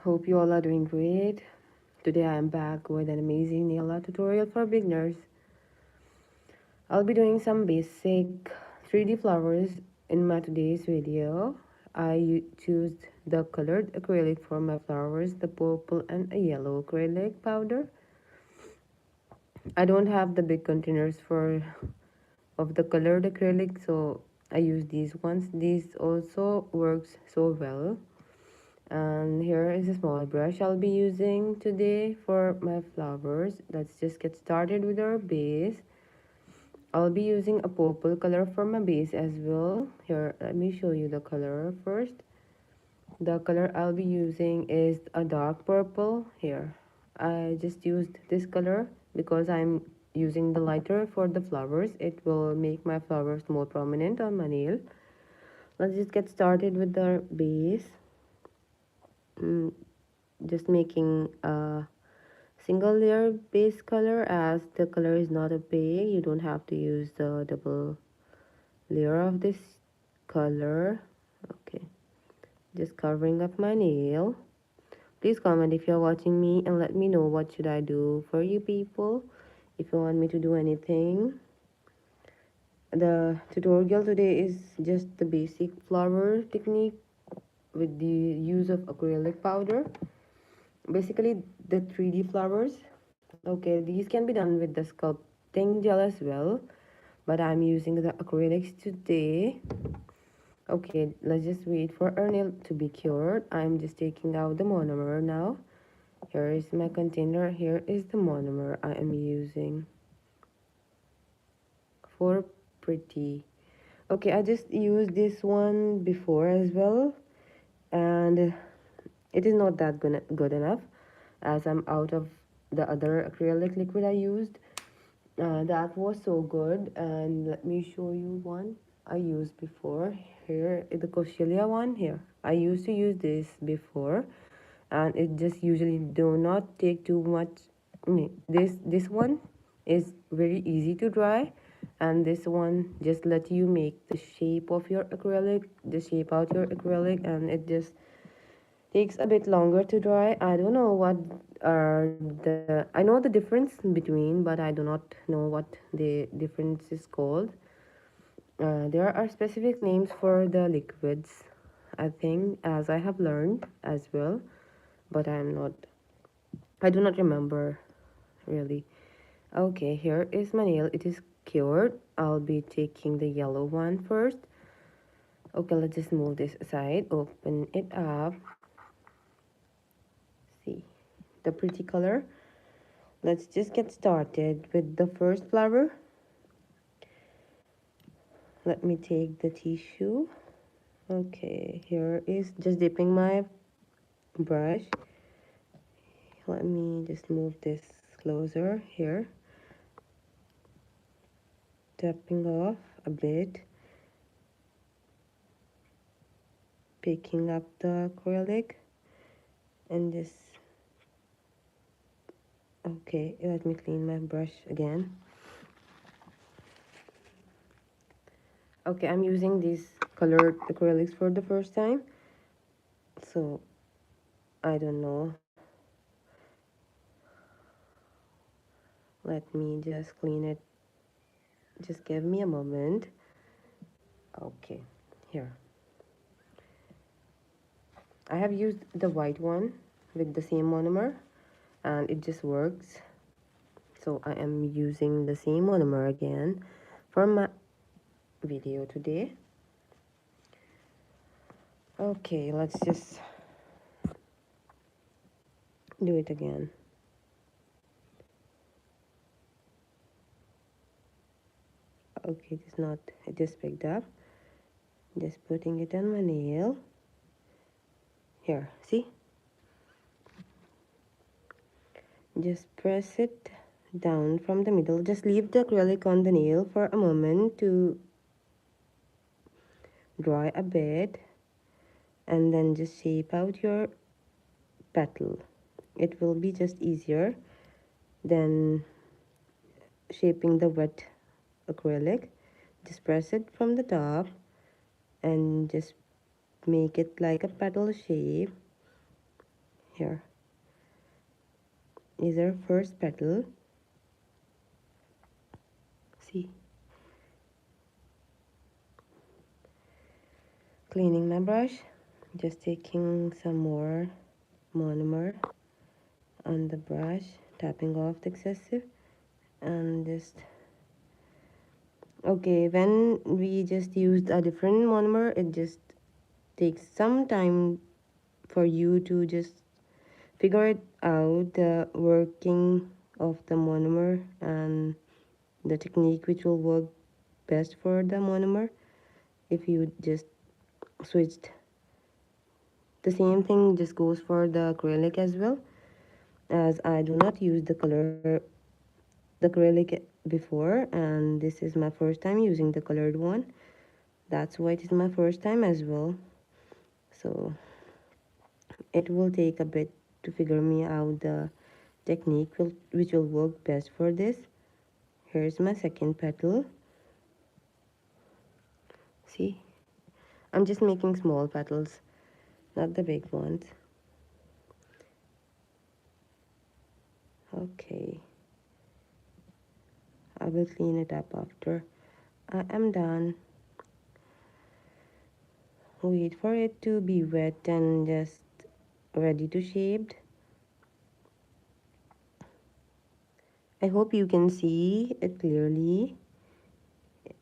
Hope you all are doing great. Today I am back with an amazing nail art tutorial for beginners. I'll be doing some basic 3D flowers in my today's video. I choose the colored acrylic for my flowers, the purple and a yellow acrylic powder. I don't have the big containers for of the colored acrylic, so I use these ones. These also works so well. And here is a small brush I'll be using today for my flowers. Let's just get started with our base. I'll be using a purple color for my base as well. Here, let me show you the color first. The color I'll be using is a dark purple. Here, I just used this color because I'm using the lighter for the flowers. It will make my flowers more prominent on my nail. Let's just get started with the base. Just making a single layer base color, as the color is not opaque. You don't have to use the double layer of this color. Okay, just covering up my nail. Please comment if you're watching me and let me know what should I do for you people. If you want me to do anything, the tutorial today is just the basic flower technique with the use of acrylic powder. Basically the 3D flowers. Okay, these can be done with the sculpting gel as well, but I'm using the acrylics today. Okay, let's just wait for our nail to be cured. I'm just taking out the monomer now. Here is my container. Here is the monomer I am using for pretty. Okay, I just used this one before as well, and it is not that good enough, as I'm out of the other acrylic liquid I used. That was so good, and let me show you one I used before. Here is the Coscilia one. Here I used to use this before, and it just usually do not take too much. This one is very easy to dry, and this one just let you make the shape of your acrylic, just shape out your acrylic, and it just takes a bit longer to dry. I don't know what are the, I know the difference between, but I do not know what the difference is called. There are specific names for the liquids, I think, as I have learned as well, but I do not remember really. Okay, here is my nail. It is cured. I'll be taking the yellow one first. Okay, let's just move this aside, open it up. See the pretty color. Let's just get started with the first flower. Let me take the tissue. Okay, here is just dipping my brush. Let me just move this closer here. Tapping off a bit. Picking up the acrylic and just, okay, let me clean my brush again. Okay, I'm using these colored acrylics for the first time, so I don't know. Let me just clean it. Just give me a moment. Okay, here. I have used the white one with the same monomer, and it just works. So I am using the same monomer again for my video today. Okay, let's just do it again. Okay, it is not, it just picked up. Just putting it on my nail. Here, see? Just press it down from the middle. Just leave the acrylic on the nail for a moment to dry a bit, and then just shape out your petal. It will be just easier than shaping the wet acrylic. Just press it from the top and just make it like a petal shape. Here is our first petal. See, cleaning my brush, just taking some more monomer on the brush, tapping off the excessive, and just okay. When we just used a different monomer, it just takes some time for you to just figure it out, the working of the monomer and the technique which will work best for the monomer. If you just switched, the same thing just goes for the acrylic as well, as I do not use the acrylic before, and this is my first time using the colored one. That's why it is my first time as well, so it will take a bit to figure me out the technique which will work best for this. Here's my second petal. See, I'm just making small petals, not the big ones. Okay, I will clean it up after I am done. Wait for it to be wet and just ready to shaped. I hope you can see it clearly.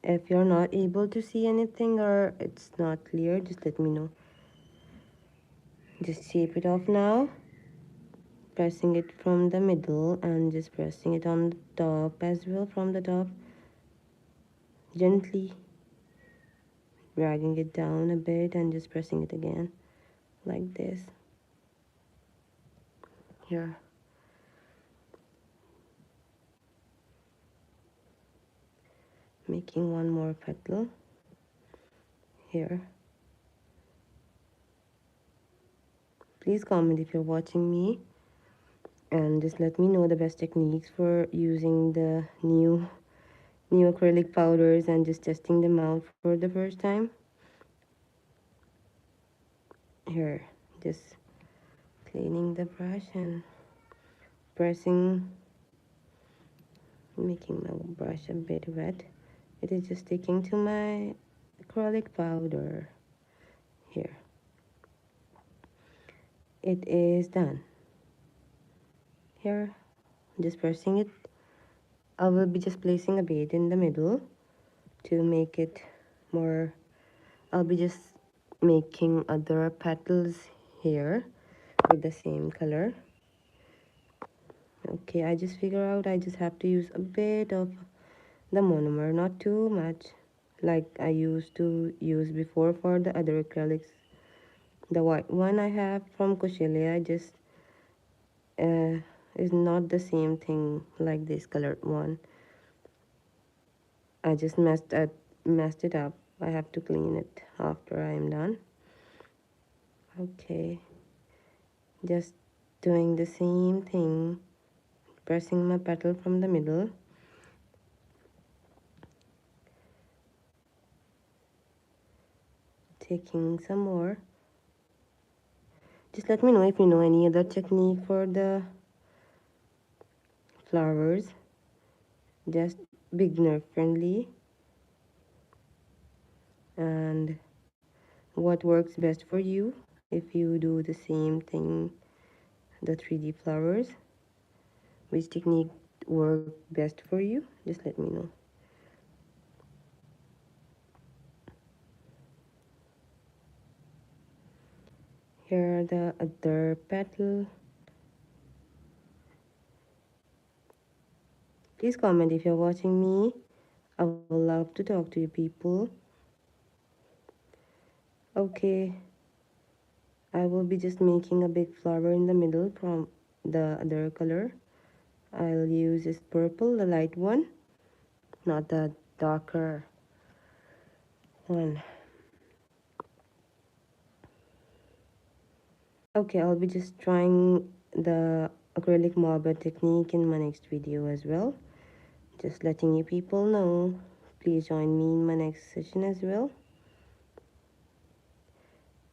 If you're not able to see anything or it's not clear, just let me know. Just shape it off now, pressing it from the middle and just pressing it on the top as well from the top, gently dragging it down a bit and just pressing it again like this. Here, making one more petal here. Please comment if you're watching me and just let me know the best techniques for using the new acrylic powders and just testing them out for the first time. Here, just cleaning the brush and pressing, making my brush a bit wet. It is just sticking to my acrylic powder. Here, it is done. Here, just pressing it. I will be just placing a bit in the middle to make it more. I'll be just making other petals here with the same color. Okay, I just figure out I just have to use a bit of the monomer, not too much like I used to use before for the other acrylics. The white one I have from Cochelia just is not the same thing like this colored one. I just messed it up. I have to clean it after I am done. Okay, just doing the same thing, pressing my petal from the middle, taking some more. Just let me know if you know any other technique for the flowers, just beginner friendly, and what works best for you if you do the same thing, the 3D flowers, which technique work best for you, just let me know. Here are the other petal. Please comment if you're watching me. I would love to talk to you people. Okay, I will be just making a big flower in the middle from the other color. I'll use this purple, the light one, not the darker one. Okay, I'll be just trying the acrylic marble technique in my next video as well. Just letting you people know. Please join me in my next session as well,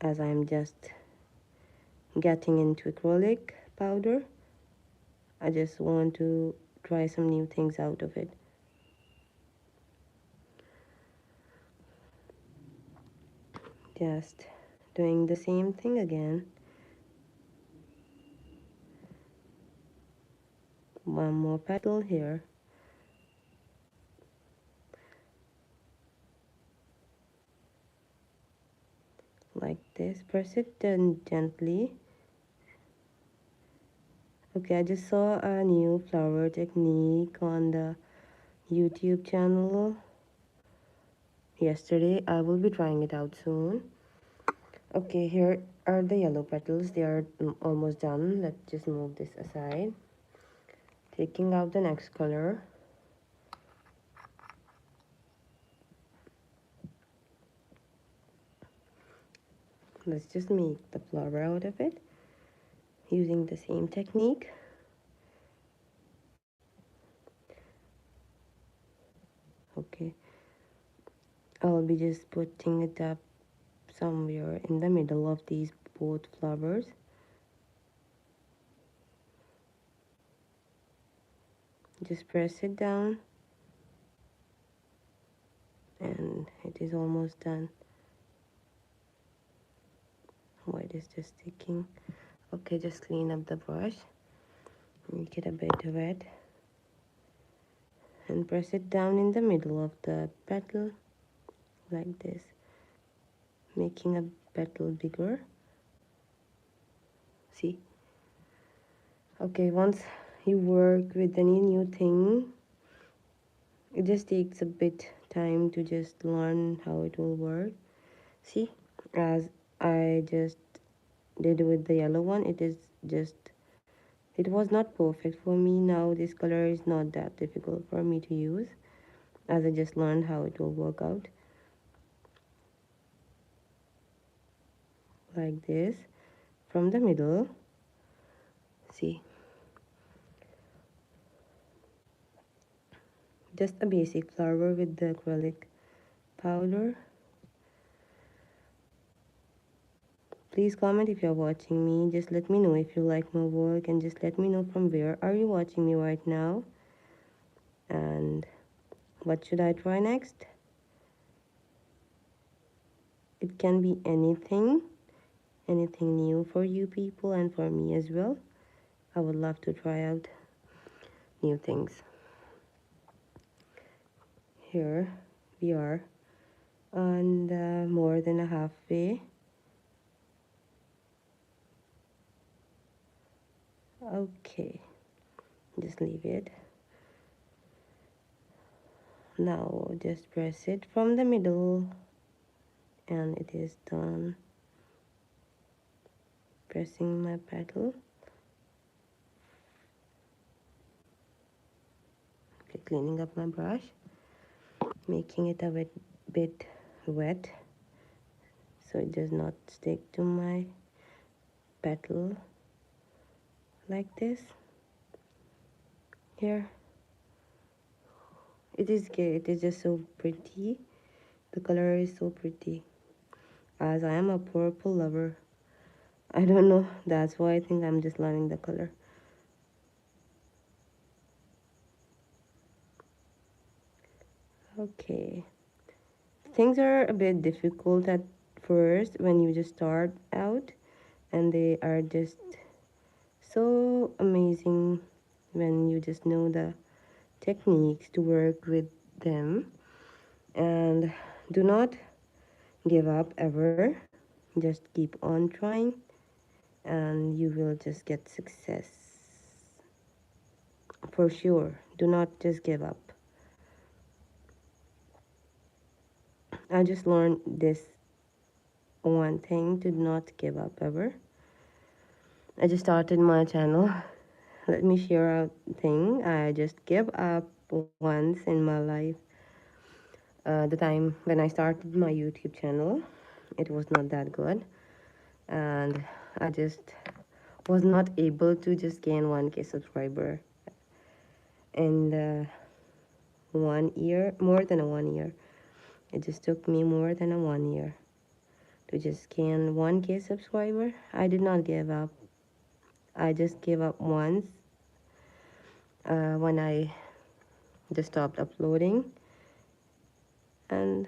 as I'm just getting into acrylic powder. I just want to try some new things out of it. Just doing the same thing again. One more petal here. Like this. Press it then gently. Okay, I just saw a new flower technique on the YouTube channel yesterday. I will be trying it out soon. Okay, here are the yellow petals. They are almost done. Let's just move this aside. Taking out the next color. Let's just make the flower out of it using the same technique. Okay, I'll be just putting it up somewhere in the middle of these both flowers. Just press it down and it is almost done. Why it is just sticking? Okay, just clean up the brush, make it a bit wet, and press it down in the middle of the petal like this, making a petal bigger. See? Okay, once you work with any new thing, it just takes a bit time to just learn how it will work. See, as I just did with the yellow one, it was not perfect for me. Now this color is not that difficult for me to use, as I just learned how it will work out. Like this, from the middle. See, just a basic flower with the acrylic powder. Please comment if you're watching me. Just let me know if you like my work, and just let me know from where are you watching me right now, and what should I try next. It can be anything new for you people and for me as well. I would love to try out new things. Here we are on the more than a halfway. Okay, just leave it. Now just press it from the middle and it is done. Pressing my petal. Okay, cleaning up my brush, making it a bit wet so it does not stick to my petal like this. Here it is good. It is just so pretty. The color is so pretty, as I am a purple lover. I don't know, that's why I think I'm just loving the color. Okay, things are a bit difficult at first when you just start out, and they are just so amazing when you just know the techniques to work with them. And do not give up ever, just keep on trying and you will just get success for sure. Do not just give up. I just learned this one thing: to not give up ever. I just started my channel. Let me share a thing. I just gave up once in my life. The time when I started my YouTube channel, it was not that good, and I just was not able to just gain 1K subscriber in 1 year, more than a 1 year. It just took me more than a 1 year to just gain 1K subscriber. I did not give up. I just gave up once when I just stopped uploading, and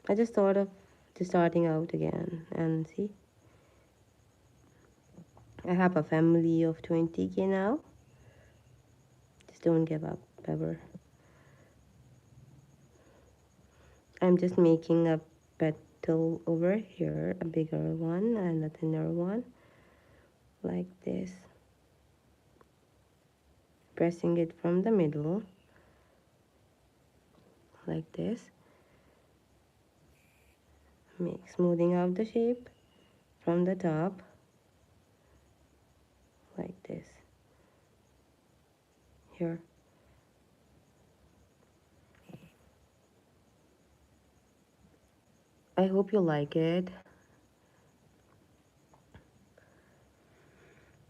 I just thought of just starting out again. And see, I have a family of 20K now. Just don't give up ever. I'm just making a petal over here, a bigger one and a thinner one, like this. Pressing it from the middle, like this. Smoothing out the shape from the top, like this. Here. I hope you like it.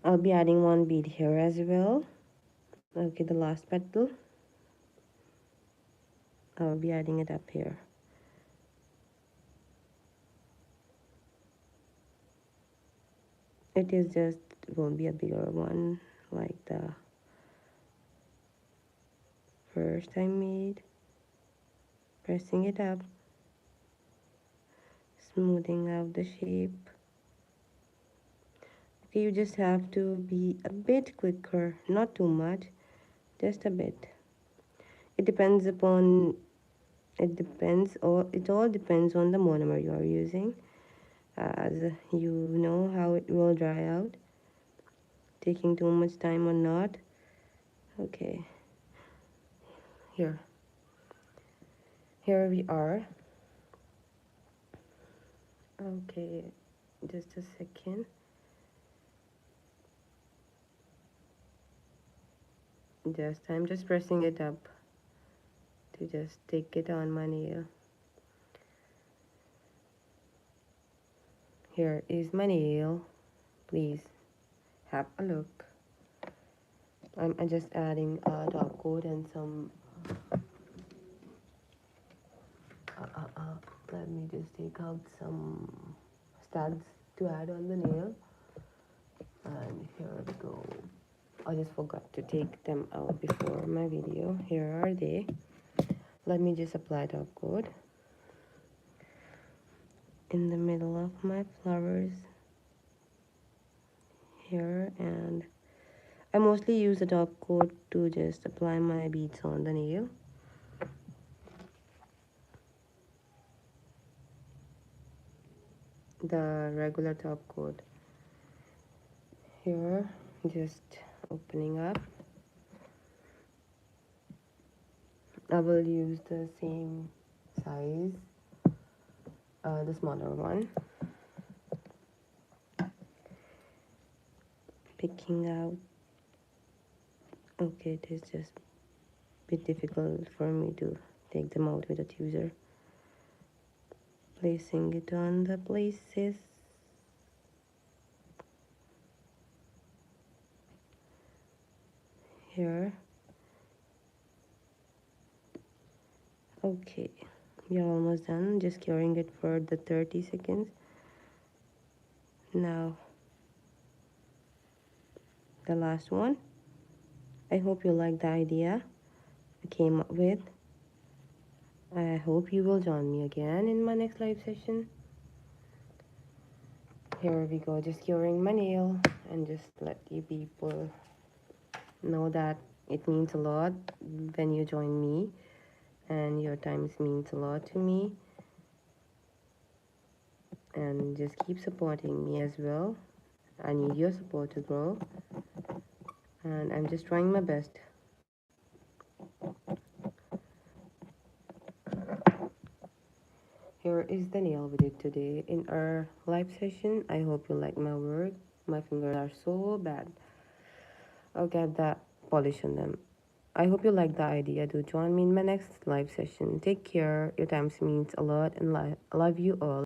I'll be adding one bead here as well. Okay, the last petal. I'll be adding it up here. It is just won't be a bigger one like the first I made. Pressing it up, smoothing out the shape. Okay, you just have to be a bit quicker, not too much, just a bit. It all depends on the monomer you are using, as you know how it will dry out, taking too much time or not. Okay, here we are. Okay, just a second. I'm just pressing it up to just take it on my nail. Here is my nail. Please have a look. I'm just adding a top coat and some let me just take out some studs to add on the nail. And here we go. I just forgot to take them out before my video. Here are they. Let me just apply top coat in the middle of my flowers here, and I mostly use the top coat to just apply my beads on the nail. The regular top coat here, just opening up. I will use the same size, the smaller one. Picking out. Okay, it is just a bit difficult for me to take them out with a tweezer. Placing it on the places. Here. Okay, we are almost done. Just curing it for the 30 seconds. Now, the last one. I hope you like the idea I came up with. I hope you will join me again in my next live session. Here we go, just curing my nail and just let you people know that it means a lot when you join me, and your time means a lot to me. And just keep supporting me as well. I need your support to grow, and I'm just trying my best. Here is the nail we did today in our live session. I hope you like my work. My fingers are so bad. I'll get that polish on them. I hope you like the idea. Do join me in my next live session. Take care. Your time means a lot, and I love you all.